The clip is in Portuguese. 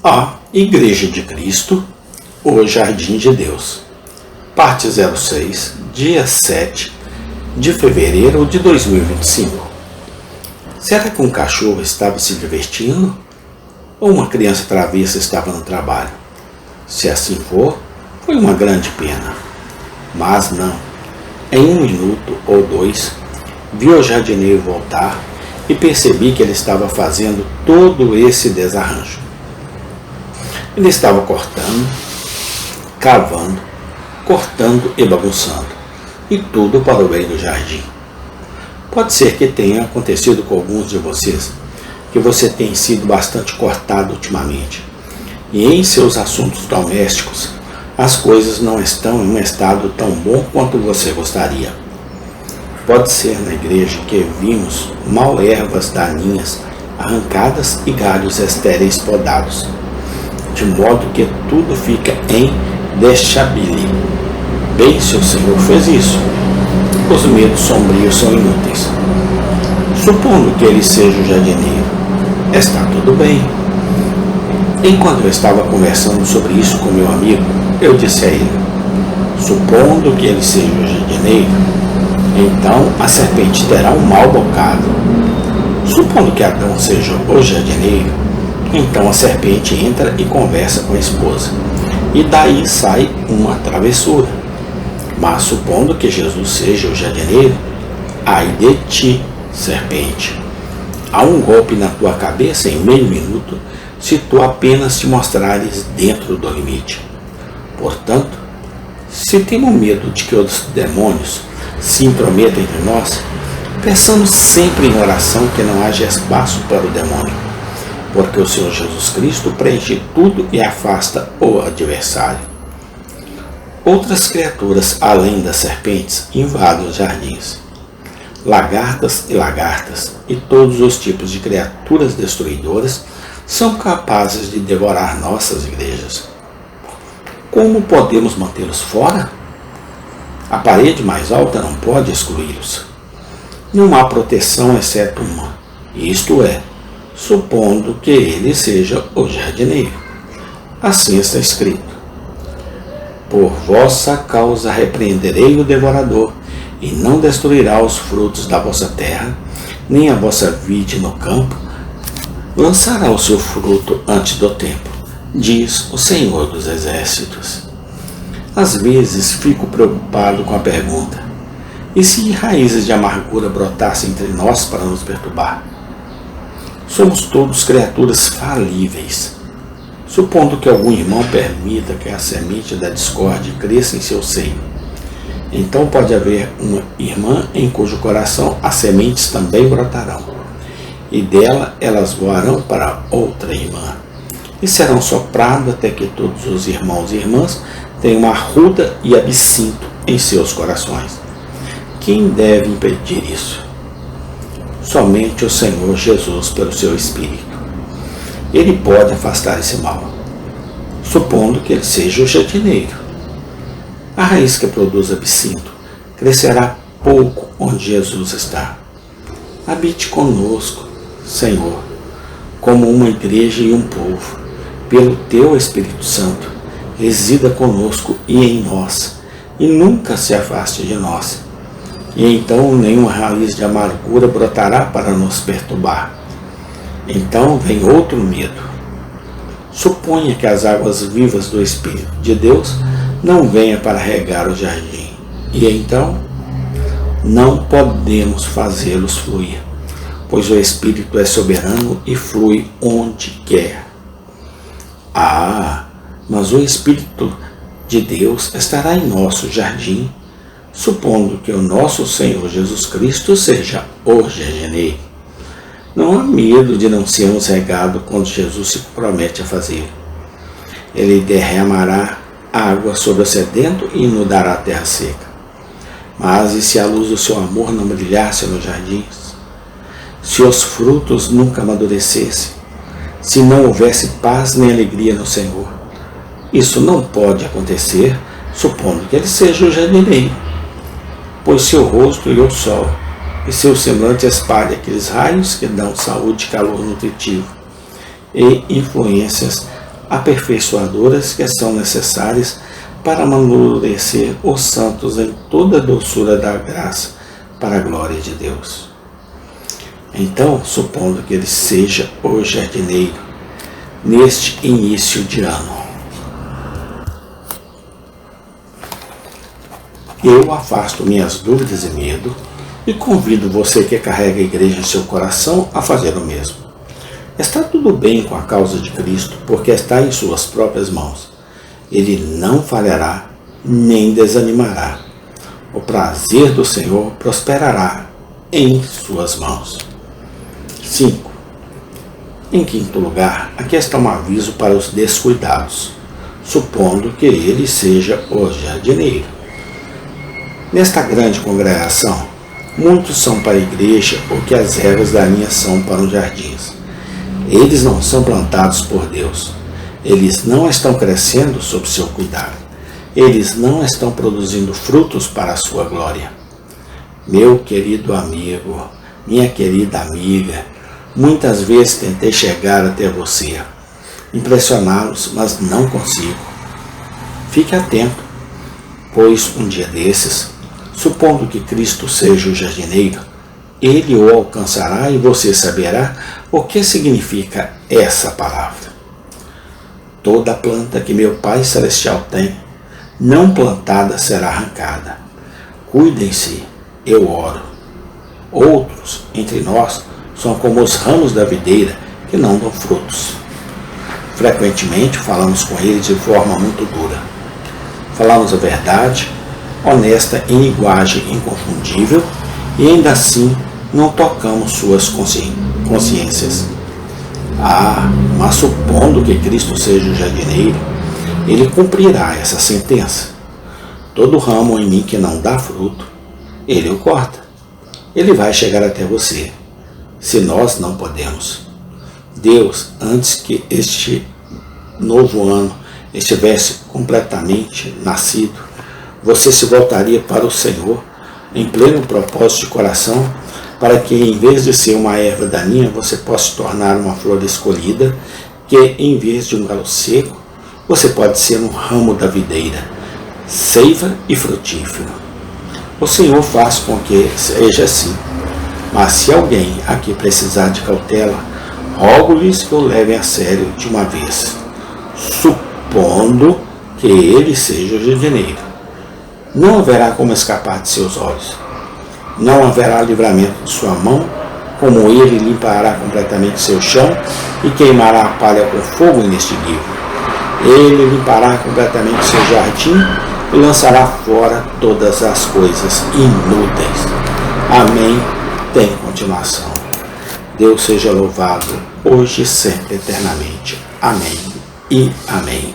A Igreja de Cristo, o Jardim de Deus. Parte 06, dia 7 de fevereiro de 2025. Será que um cachorro estava se divertindo? Ou uma criança travessa estava no trabalho? Se assim for, foi uma grande pena. Mas não. Em 1 minuto ou 2, vi o jardineiro voltar e percebi que ele estava fazendo todo esse desarranjo. Ele estava cortando, cavando, cortando e bagunçando, e tudo para o bem do jardim. Pode ser que tenha acontecido com alguns de vocês, que você tem sido bastante cortado ultimamente, e em seus assuntos domésticos, as coisas não estão em um estado tão bom quanto você gostaria. Pode ser na igreja que vimos mal ervas daninhas arrancadas e galhos estéreis podados, de modo que tudo fica em deshabille. Bem, se o Senhor fez isso, os medos sombrios são inúteis. Supondo que ele seja o jardineiro, está tudo bem. Enquanto eu estava conversando sobre isso com meu amigo, eu disse a ele: supondo que ele seja o jardineiro, então a serpente terá um mau bocado. Supondo que Adão seja o jardineiro, então a serpente entra e conversa com a esposa, e daí sai uma travessura. Mas supondo que Jesus seja o jardineiro, ai de ti, serpente. Há um golpe na tua cabeça em meio minuto, se tu apenas te mostrares dentro do limite. Portanto, se temos medo de que os demônios se intrometam entre nós, peçamos sempre em oração que não haja espaço para o demônio, porque o Senhor Jesus Cristo preenche tudo e afasta o adversário. Outras criaturas, além das serpentes, invadem os jardins. Lagartas e todos os tipos de criaturas destruidoras são capazes de devorar nossas igrejas. Como podemos mantê-los fora? A parede mais alta não pode excluí-los. Não há proteção exceto uma, isto é, supondo que ele seja o jardineiro. Assim está escrito: por vossa causa repreenderei o devorador, e não destruirá os frutos da vossa terra, nem a vossa vide no campo lançará o seu fruto antes do tempo, diz o Senhor dos Exércitos. Às vezes fico preocupado com a pergunta: e se raízes de amargura brotassem entre nós para nos perturbar? Somos todos criaturas falíveis. Supondo que algum irmão permita que a semente da discórdia cresça em seu seio, então pode haver uma irmã em cujo coração as sementes também brotarão, e dela elas voarão para outra irmã, e serão soprados até que todos os irmãos e irmãs tenham arruda e absinto em seus corações. Quem deve impedir isso? Somente o Senhor Jesus pelo seu Espírito. Ele pode afastar esse mal, supondo que ele seja o jardineiro. A raiz que produz absinto crescerá pouco onde Jesus está. Habite conosco, Senhor, como uma igreja e um povo, pelo teu Espírito Santo. Resida conosco e em nós, e nunca se afaste de nós. E então nenhuma raiz de amargura brotará para nos perturbar. Então vem outro medo. Suponha que as águas vivas do Espírito de Deus não venham para regar o jardim. E então não podemos fazê-los fluir, pois o Espírito é soberano e flui onde quer. Mas o Espírito de Deus estará em nosso jardim, supondo que o nosso Senhor Jesus Cristo seja o jardineiro. Não há medo de não sermos regados quando Jesus se compromete a fazer. Ele derramará água sobre o sedento e inundará a terra seca. Mas e se a luz do seu amor não brilhasse nos jardins? Se os frutos nunca amadurecessem? Se não houvesse paz nem alegria no Senhor? Isso não pode acontecer, supondo que ele seja o jardineiro, pois seu rosto é o sol, e seu semblante espalha aqueles raios que dão saúde e calor nutritivo, e influências aperfeiçoadoras que são necessárias para amadurecer os santos em toda a doçura da graça, para a glória de Deus. Então, supondo que ele seja o jardineiro, neste início de ano, eu afasto minhas dúvidas e medo e convido você que carrega a igreja em seu coração a fazer o mesmo. Está tudo bem com a causa de Cristo, porque está em suas próprias mãos. Ele não falhará, nem desanimará. O prazer do Senhor prosperará em suas mãos. 5. Em quinto lugar, aqui está um aviso para os descuidados, supondo que ele seja o jardineiro. Nesta grande congregação, muitos são para a igreja o que as ervas daninhas são para os jardins. Eles não são plantados por Deus. Eles não estão crescendo sob seu cuidado. Eles não estão produzindo frutos para a sua glória. Meu querido amigo, minha querida amiga, muitas vezes tentei chegar até você, impressioná-los, mas não consigo. Fique atento, pois um dia desses, supondo que Cristo seja o jardineiro, ele o alcançará e você saberá o que significa essa palavra. Toda planta que meu Pai Celestial tem, não plantada, será arrancada. Cuidem-se, eu oro. Outros entre nós são como os ramos da videira que não dão frutos. Frequentemente falamos com eles de forma muito dura. Falamos a verdade, honesta em linguagem inconfundível, e ainda assim não tocamos suas consciências. Mas supondo que Cristo seja o jardineiro, ele cumprirá essa sentença. Todo ramo em mim que não dá fruto, ele o corta. Ele vai chegar até você, se nós não podemos. Deus, antes que este novo ano estivesse completamente nascido, você se voltaria para o Senhor em pleno propósito de coração, para que em vez de ser uma erva daninha, você possa se tornar uma flor escolhida, que em vez de um galo seco, você pode ser um ramo da videira, seiva e frutífero. O Senhor faz com que seja assim, mas se alguém aqui precisar de cautela, rogo-lhes que o levem a sério de uma vez, supondo que ele seja o jardineiro. Não haverá como escapar de seus olhos. Não haverá livramento de sua mão, como ele limpará completamente seu chão e queimará a palha com fogo inextinguível. Ele limpará completamente seu jardim e lançará fora todas as coisas inúteis. Amém. Tem continuação. Deus seja louvado, hoje e sempre, eternamente. Amém e amém.